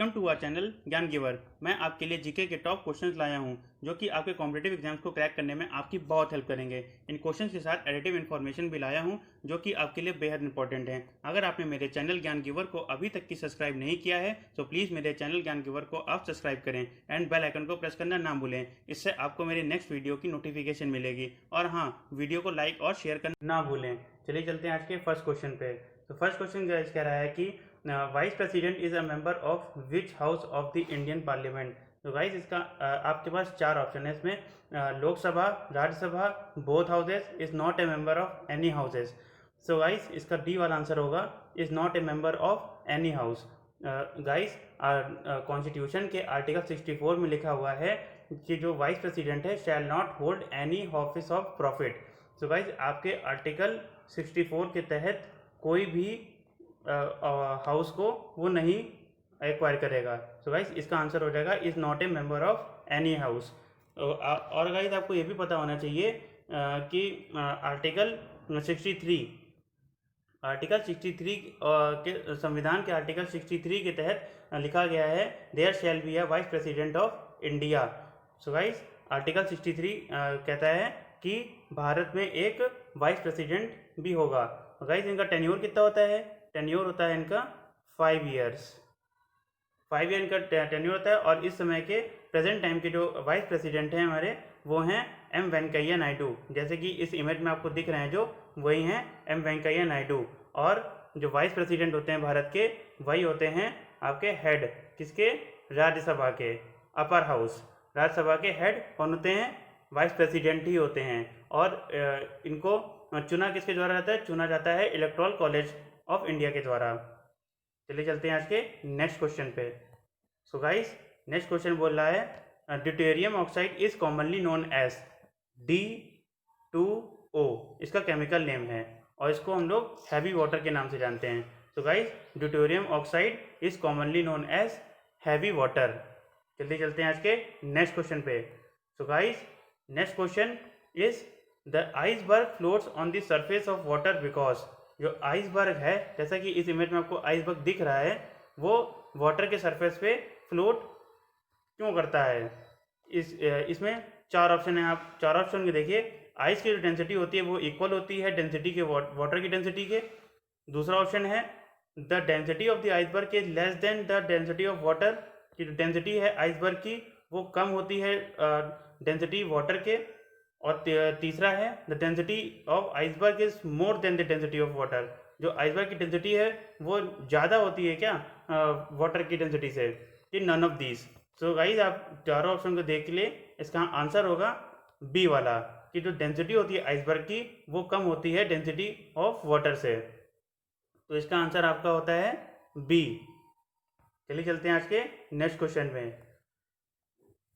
Welcome to our channel ज्ञान giver. मैं आपके लिए जीके के टॉप क्वेश्चंस लाया हूं जो कि आपके कॉम्पिटिटिव एग्जाम्स को क्रैक करने में आपकी बहुत हेल्प करेंगे। इन क्वेश्चंस के साथ एडिटिव इन्फॉर्मेशन भी लाया हूं जो कि आपके लिए बेहद इंपॉर्टेंट है। अगर आपने मेरे चैनल ज्ञान गिवर को अभी तक की सब्सक्राइब नहीं किया है तो प्लीज़ मेरे चैनल ज्ञान गिवर को आप सब्सक्राइब करें एंड बेल आइकन को प्रेस करना ना भूलें। इससे आपको मेरी नेक्स्ट वीडियो की नोटिफिकेशन मिलेगी। और हाँ, वीडियो को लाइक और शेयर करना ना भूलें। चलिए चलते हैं आज के फर्स्ट क्वेश्चन पे। तो फर्स्ट क्वेश्चन कह रहा है कि vice president is a member of which house of the Indian parliament. तो गाइस इसका आपके पास चार ऑप्शन है इसमें। Lok Sabha, Rajya Sabha, both houses, is not a member of any houses. So guys इसका डी वाला आंसर होगा is not a member of any house. Guys constitution के आर्टिकल 64 में लिखा हुआ है कि जो वाइस प्रेसिडेंट है shall not hold any office of profit. So guys आपके आर्टिकल 64 के तहत कोई भी हाउस को वो नहीं एक्वायर करेगा। सो गाइस इसका आंसर हो जाएगा is not a member of any house. और गाइस आपको ये भी पता होना चाहिए कि आर्टिकल 63 के संविधान के आर्टिकल 63 के तहत लिखा गया है there shall be a vice president of India. So guys article 63 कहता है कि भारत में एक वाइस प्रेसिडेंट भी होगा। गाइस इनका टेन्योर कितना होता है? टेन्योर होता है इनका 5 ईयर्स। 5 ईयर इनका टेन्योर होता है। और इस समय के प्रेजेंट टाइम के जो वाइस प्रेसिडेंट हैं हमारे वो हैं एम वेंकैया नायडू। जैसे कि इस इमेज में आपको दिख रहे हैं जो वही हैं एम वेंकैया नायडू। और जो वाइस प्रेसिडेंट होते हैं भारत के वही होते हैं आपके हेड किसके? राज्यसभा के, अपर हाउस। राज्यसभा के हेड कौन होते हैं? वाइस प्रेसिडेंट ही होते हैं। और इनको चुना किसके द्वारा जाता है? चुना जाता है इलेक्टोरल कॉलेज ऑफ इंडिया के द्वारा। चलिए चलते हैं आज के नेक्स्ट क्वेश्चन पे। सो गाइस नेक्स्ट क्वेश्चन बोल रहा है deuterium oxide is commonly known as D2O। इसका केमिकल नेम है और इसको हम लोग हैवी वाटर के नाम से जानते हैं। So guys deuterium oxide is commonly known as heavy water. जल्दी चलते हैं आज के नेक्स्ट क्वेश्चन पे। So guys next question is the iceberg floats on the surface of water because. जो आइसबर्ग है, जैसा कि इस इमेज में आपको आइसबर्ग दिख रहा है, वो वाटर के सरफेस पे फ्लोट क्यों करता है? इसमें चार ऑप्शन है। आप चार ऑप्शन के देखिए। आइस की जो डेंसिटी होती है वो इक्वल होती है डेंसिटी के वाटर की डेंसिटी के। दूसरा ऑप्शन है the density of the iceberg is less than the density of water. की जो डेंसिटी है आइसबर्ग की वो कम होती है डेंसिटी वाटर के। और तीसरा है the density of iceberg is more than the density of water. जो आइसबर्ग की डेंसिटी है वो ज़्यादा होती है क्या वाटर की डेंसिटी से? कि none of these. So guys आप चारों ऑप्शन को देख लिए। इसका आंसर होगा बी वाला कि जो डेंसिटी होती है आइसबर्ग की वो कम होती है डेंसिटी ऑफ वाटर से। तो इसका आंसर आपका होता है बी। चलिए चलते हैं आज के नेक्स्ट क्वेश्चन में।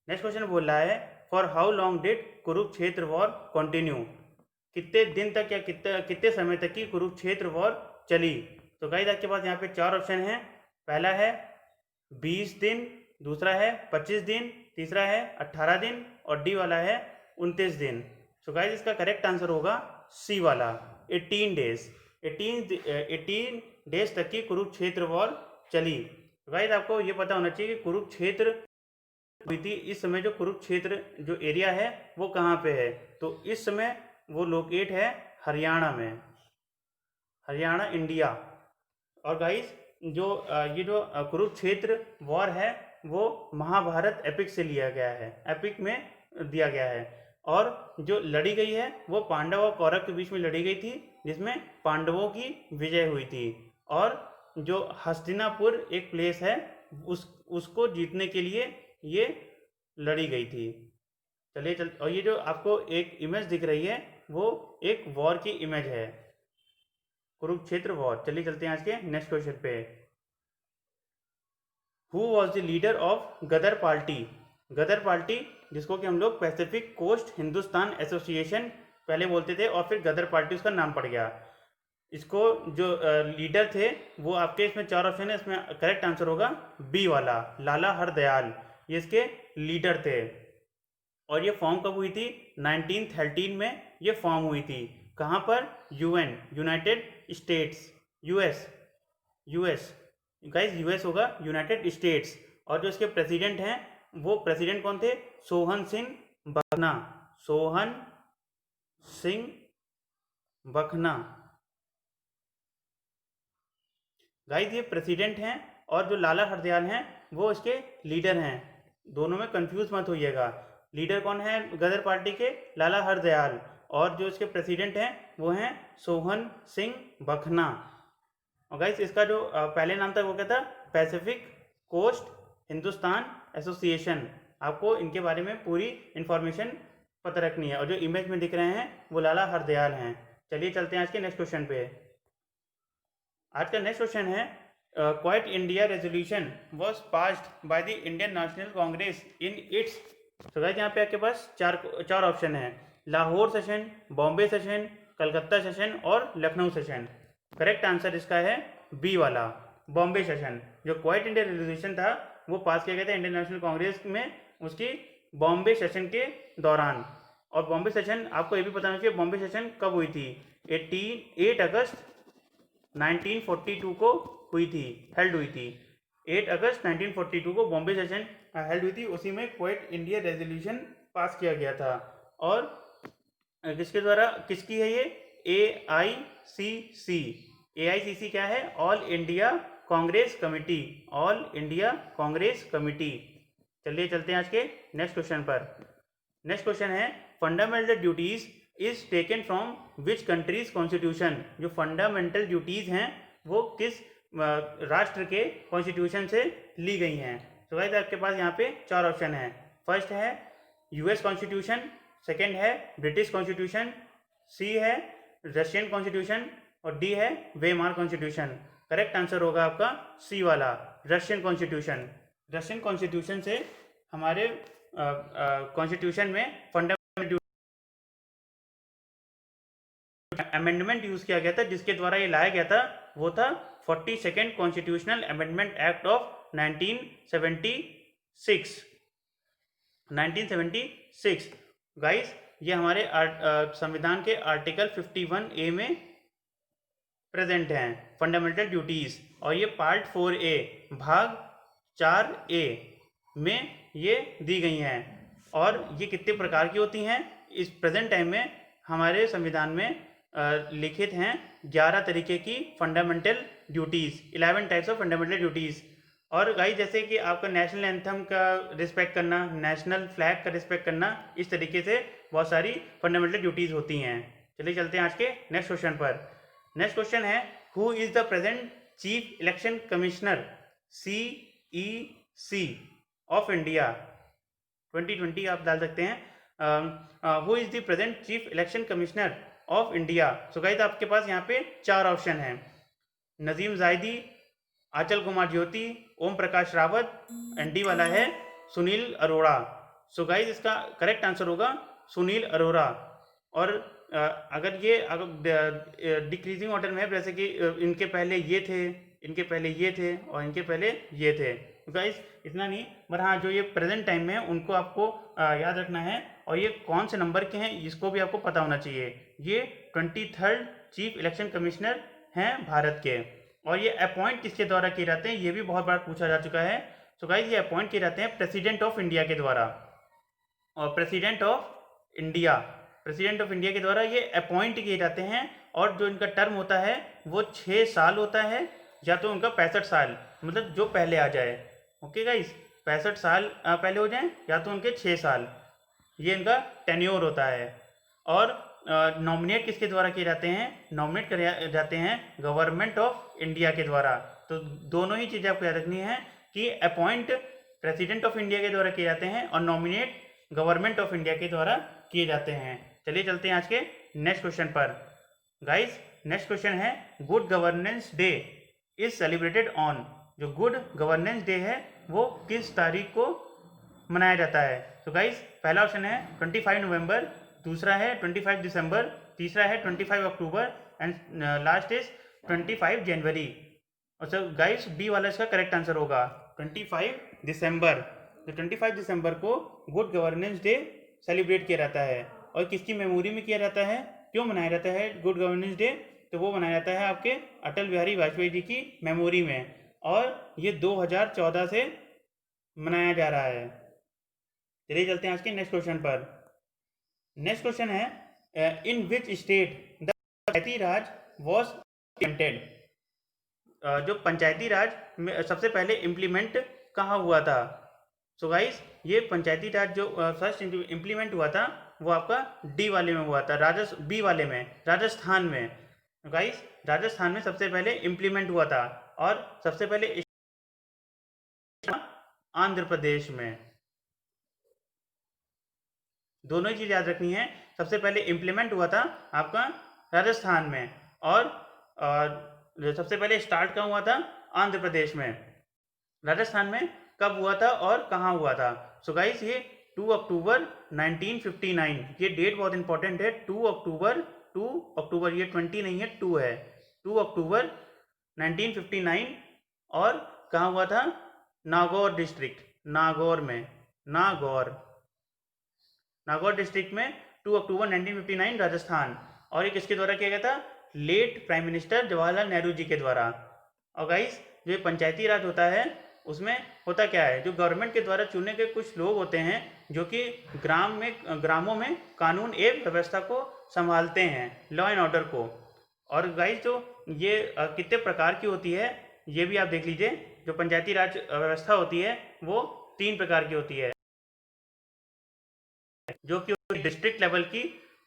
नेक्स्ट क्वेश्चन बोल रहा है for how long did Kurukshetra war continue. कितने दिन तक या कितने समय तक की कुरुक्षेत्र वॉर चली? तो गाइस आपके पास यहाँ पे चार ऑप्शन हैं। पहला है 20 दिन, दूसरा है 25 दिन, तीसरा है 18 दिन और डी वाला है 29 दिन। सो गाइस इसका करेक्ट आंसर होगा सी वाला 18 डेज। 18 डेज तक की कुरुक्षेत्र वॉर चली। गाइस आपको ये पता होना चाहिए कि कुरुक्षेत्र हुई थी। इस समय जो कुरुक्षेत्र जो एरिया है वो कहाँ पे है? तो इस समय वो लोकेट है हरियाणा में, हरियाणा इंडिया। और गाइस जो ये जो कुरुक्षेत्र वॉर है वो महाभारत एपिक से लिया गया है, एपिक में दिया गया है। और जो लड़ी गई है वो पांडव और कौरव के बीच में लड़ी गई थी जिसमें पांडवों की विजय हुई थी। और जो हस्तिनापुर एक प्लेस है उसको जीतने के लिए ये लड़ी गई थी। चलिए और ये जो आपको एक इमेज दिख रही है वो एक वॉर की इमेज है, कुरुक्षेत्र वॉर। चलिए चलते हैं आज के नेक्स्ट क्वेश्चन पे। Who was the leader of Ghadar party? Ghadar party जिसको कि हम लोग पैसिफिक कोस्ट हिंदुस्तान एसोसिएशन पहले बोलते थे और फिर गदर पार्टी उसका नाम पड़ गया। इसको जो लीडर थे वो आपके इसमें चार ऑप्शन है। इसमें करेक्ट आंसर होगा बी वाला लाला हरदयाल। ये इसके लीडर थे। और ये फॉर्म कब हुई थी? 1913 में ये फॉर्म हुई थी। कहाँ पर? UN, United states, US guys US होगा यूनाइटेड स्टेट्स। और जो इसके प्रेसिडेंट हैं वो प्रेसिडेंट कौन थे? सोहन सिंह बखना, सोहन सिंह बखना। गाइस ये प्रेसिडेंट हैं और जो लाला हरदयाल हैं वो इसके लीडर हैं। दोनों में कंफ्यूज मत होइएगा। लीडर कौन है गदर पार्टी के? लाला हरदयाल। और जो इसके प्रेसिडेंट हैं वो हैं सोहन सिंह बखना। और गाइस इसका जो पहले नाम था वो क्या था? Pacific coast Hindustan association. आपको इनके बारे में पूरी इंफॉर्मेशन पता रखनी है। और जो इमेज में दिख रहे हैं वो लाला हरदयाल हैं। चलिए चलते हैं आज के नेक्स्ट क्वेश्चन पे। आज का नेक्स्ट क्वेश्चन है quite India resolution was passed by the Indian national Congress in its. तो गाइस यहाँ पे आपके पास चार ऑप्शन है। Lahore session, Bombay session, Calcutta session और लखनऊ सेशन। करेक्ट आंसर इसका है बी वाला, बॉम्बे सेशन। जो क्वाइट इंडिया रेजोल्यूशन था वो पास किया गया था इंडियन नेशनल कांग्रेस में उसकी बॉम्बे सेशन के दौरान। और बॉम्बे सेशन आपको ये भी पता होना चाहिए बॉम्बे सेशन कब हुई थी? 8 अगस्त 1942 को हुई थी, हेल्ड हुई थी। 8 अगस्त 1942 को बॉम्बे सेशन हेल्ड हुई थी। उसी में क्वाइट इंडिया रेजोल्यूशन पास किया गया था। और किसके द्वारा, किसकी है ये? AICC। AICC क्या है? All India Congress committee, all India Congress committee. चलिए चलते हैं आज के नेक्स्ट क्वेश्चन पर। नेक्स्ट क्वेश्चन है fundamental duties is taken from which countries constitution. जो फंडामेंटल ड्यूटीज हैं वो किस राष्ट्र के कॉन्स्टिट्यूशन से ली गई हैं? तो गाइस आपके पास यहाँ पे चार ऑप्शन है। फर्स्ट है यूएस कॉन्स्टिट्यूशन, सेकेंड है ब्रिटिश कॉन्स्टिट्यूशन, सी है रशियन कॉन्स्टिट्यूशन और डी है वेमार कॉन्स्टिट्यूशन। करेक्ट आंसर होगा आपका सी वाला, रशियन कॉन्स्टिट्यूशन। रशियन कॉन्स्टिट्यूशन से हमारे कॉन्स्टिट्यूशन में फंडामेंटल अमेंडमेंट यूज किया गया था। जिसके द्वारा ये लाया गया था वो था 42nd constitutional amendment act of 1976। Guys ये हमारे संविधान के आर्टिकल 51A में प्रेजेंट हैं फंडामेंटल ड्यूटीज। और ये पार्ट 4A भाग 4A में ये दी गई हैं। और ये कितने प्रकार की होती हैं? इस प्रेजेंट टाइम में हमारे संविधान में लिखित हैं 11 तरीके की fundamental duties, 11 types of fundamental duties. और गाइस जैसे कि आपका नेशनल एंथम का रिस्पेक्ट करना, नेशनल फ्लैग का रिस्पेक्ट करना, इस तरीके से बहुत सारी फंडामेंटल ड्यूटीज होती हैं। चलिए चलते हैं आज के नेक्स्ट क्वेश्चन पर। नेक्स्ट क्वेश्चन है who is the present chief election commissioner CEC of India. 2020 आप डाल सकते हैं। Who is the present chief election commissioner of India. So guys आपके पास यहाँ पे चार ऑप्शन हैं। नजीम जायदी, आंचल कुमार ज्योति, ओम प्रकाश रावत, एंडी वाला है सुनील अरोड़ा। सो गाइस इसका करेक्ट आंसर होगा सुनील अरोड़ा। और अगर डिक्रीजिंग ऑर्डर में है, जैसे कि इनके पहले ये थे, इनके पहले ये थे और इनके पहले ये थे। गाइस इतना नहीं, पर हाँ जो ये प्रेजेंट टाइम में है उनको आपको याद रखना है। और ये कौन से नंबर के हैं इसको भी आपको पता होना चाहिए। ये 23rd चीफ इलेक्शन कमिश्नर हैं भारत के। और ये अपॉइंट किसके द्वारा किए जाते हैं ये भी बहुत बार पूछा जा चुका है। तो गाइस ये अपॉइंट किए जाते हैं प्रेसिडेंट ऑफ इंडिया के द्वारा। और प्रेसिडेंट ऑफ इंडिया के द्वारा ये अपॉइंट किए जाते हैं। और जो इनका टर्म होता है वो 6 साल होता है, या तो उनका 65 साल, मतलब जो पहले आ जाए। ओके गाइस, 65 साल पहले हो जाए या तो उनके 6 साल, ये इनका टेन्योर होता है। और नॉमिनेट किसके द्वारा किए जाते हैं? नॉमिनेट करे जाते हैं गवर्नमेंट ऑफ इंडिया के द्वारा। तो दोनों ही चीज़ें आपको याद रखनी है कि अपॉइंट प्रेसिडेंट ऑफ इंडिया के द्वारा किए जाते हैं और नॉमिनेट गवर्नमेंट ऑफ इंडिया के द्वारा किए जाते हैं। चलिए चलते हैं आज के नेक्स्ट क्वेश्चन पर। गाइस नेक्स्ट क्वेश्चन है good governance day is celebrated on. जो गुड गवर्नेंस डे है वो किस तारीख को मनाया जाता है? तो गाइस पहला ऑप्शन है 25 नवंबर, दूसरा है 25 दिसंबर, तीसरा है 25 अक्टूबर एंड लास्ट इज 25 जनवरी। और सर गाइस बी वाला इसका करेक्ट आंसर होगा 25 दिसंबर। तो 25 दिसंबर को गुड गवर्नेंस डे सेलिब्रेट किया जाता है। और किसकी मेमोरी में किया जाता है, क्यों मनाया जाता है गुड गवर्नेंस डे? तो वो मनाया जाता है आपके अटल बिहारी वाजपेयी जी की मेमोरी में। और ये 2014 से मनाया जा रहा है। चलिए चलते हैं आज के नेक्स्ट क्वेश्चन पर। नेक्स्ट क्वेश्चन है in which state the Panchayati Raj was implemented. जो पंचायती राज में सबसे पहले इम्प्लीमेंट कहाँ हुआ था? सो गाइस ये पंचायती राज जो फर्स्ट इम्प्लीमेंट हुआ था वो आपका डी वाले में हुआ था, बी वाले में राजस्थान में। गाइस राजस्थान में सबसे पहले इम्प्लीमेंट हुआ था और सबसे पहले आंध्र प्रदेश में। दोनों ही चीज याद रखनी है। सबसे पहले इम्प्लीमेंट हुआ था आपका राजस्थान में और सबसे पहले स्टार्ट कहाँ हुआ था? आंध्र प्रदेश में। राजस्थान में कब हुआ था और कहाँ हुआ था? सो गाइस ये 2 अक्टूबर 1959, ये डेट बहुत इंपॉर्टेंट है। 2 अक्टूबर, ये 20 नहीं है, 2 है। 2 अक्टूबर 1959 और कहाँ हुआ था? नागौर डिस्ट्रिक्ट, नागौर में, नागौर डिस्ट्रिक्ट में 2 अक्टूबर 1959 राजस्थान। और ये किसके द्वारा किया गया था? Late prime minister Jawaharlal Nehru ji के द्वारा। और गाइस जो पंचायती राज होता है उसमें होता क्या है? जो गवर्नमेंट के द्वारा चुने गए कुछ लोग होते हैं जो कि ग्रामों में कानून एवं व्यवस्था को संभालते हैं, लॉ एंड ऑर्डर को। और गाइस जो ये कितने प्रकार की होती है ये भी आप देख लीजिए। जो पंचायती राज व्यवस्था होती है वो 3 प्रकार की होती है, जो कि डिस्ट्रिक्ट लेवल की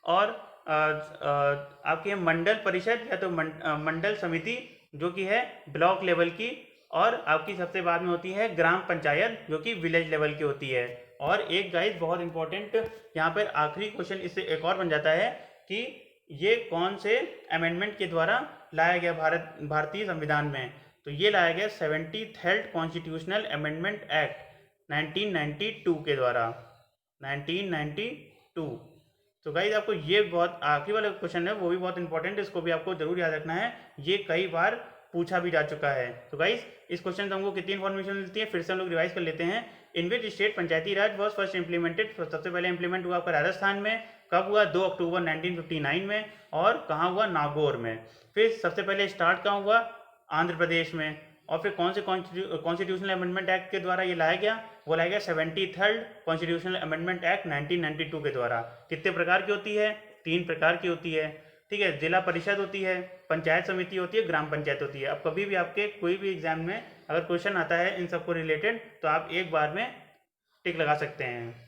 और आपके मंडल परिषद या तो मंडल समिति जो कि है ब्लॉक लेवल की, और आपकी सबसे बाद में होती है ग्राम पंचायत जो कि विलेज लेवल की होती है। और एक गाइस बहुत इंपॉर्टेंट यहाँ पर आखिरी क्वेश्चन इससे एक और बन जाता है कि ये कौन से अमेंडमेंट के द्वारा लाया गया भारतीय संविधान में? तो ये लाया गया 73rd कॉन्स्टिट्यूशनल अमेंडमेंट एक्ट 1992 के द्वारा, 1992। तो गाइस आपको ये बहुत आखिरी वाला क्वेश्चन है वो भी बहुत इंपॉर्टेंट है, इसको भी आपको जरूर याद रखना है, ये कई बार पूछा भी जा चुका है। तो गाइस इस क्वेश्चन से हमको कितनी इन्फॉर्मेशन मिलती है फिर से हम लोग रिवाइज कर लेते हैं। In which state Panchayati Raj was first implemented, सबसे पहले इंप्लीमेंट हुआ आपका राजस्थान में। कब हुआ? 2 अक्टूबर 1959 में। और कहाँ हुआ? नागौर में। फिर सबसे पहले स्टार्ट कहाँ हुआ? आंध्र प्रदेश में। और फिर कौन से कॉन्स्टिट्यूशनल अमेंडमेंट एक्ट के द्वारा ये लाया गया? वो लाया गया 73rd कॉन्स्टिट्यूशनल अमेंडमेंट एक्ट 1992 के द्वारा। कितने प्रकार की होती है? 3 प्रकार की होती है, ठीक है। जिला परिषद होती है, पंचायत समिति होती है, ग्राम पंचायत होती है। अब कभी भी आपके कोई भी एग्जाम में अगर क्वेश्चन आता है इन सबको रिलेटेड तो आप एक बार में टिक लगा सकते हैं।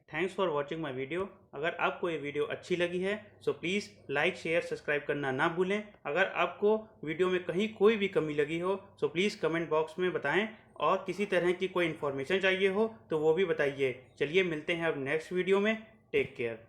Thanks for watching my video. अगर आपको ये वीडियो अच्छी लगी है so please like share subscribe करना ना भूलें। अगर आपको वीडियो में कहीं कोई भी कमी लगी हो सो प्लीज़ कमेंट बॉक्स में बताएं, और किसी तरह की कोई इन्फॉर्मेशन चाहिए हो तो वो भी बताइए। चलिए मिलते हैं अब नेक्स्ट वीडियो में। Take care.